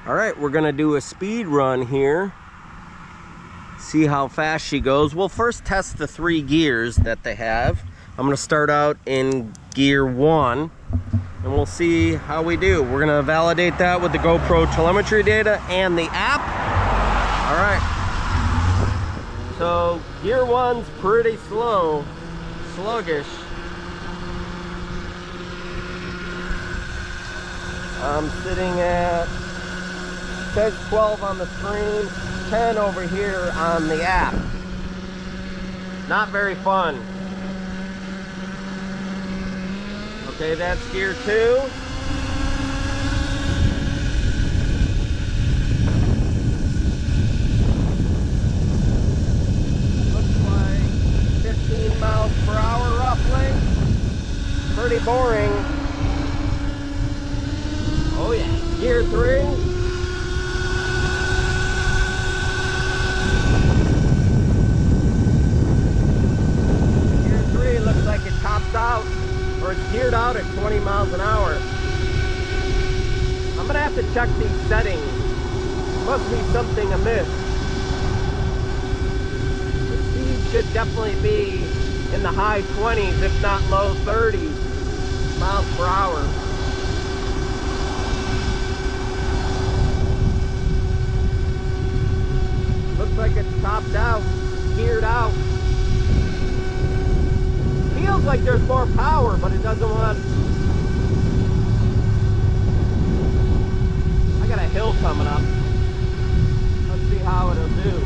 All right, we're gonna do a speed run here. See how fast she goes. We'll first test the 3 gears that they have. I'm gonna start out in gear 1 and we'll see how we do. We're gonna validate that with the GoPro telemetry data and the app. All right. So gear 1's pretty sluggish. I'm sitting at, it says 12 on the screen, 10 over here on the app. Not very fun. Okay, that's gear 2. Looks like 15 miles per hour roughly. Pretty boring. Oh yeah, gear 3. Gear 3 looks like it tops out, or it's geared out at 20 miles an hour. I'm gonna have to check these settings. Must be something amiss. The speed should definitely be in the high 20s, if not low 30s miles per hour. Looks like it's topped out, geared out. Feels like there's more power, but it doesn't want. I got a hill coming up. Let's see how it'll do.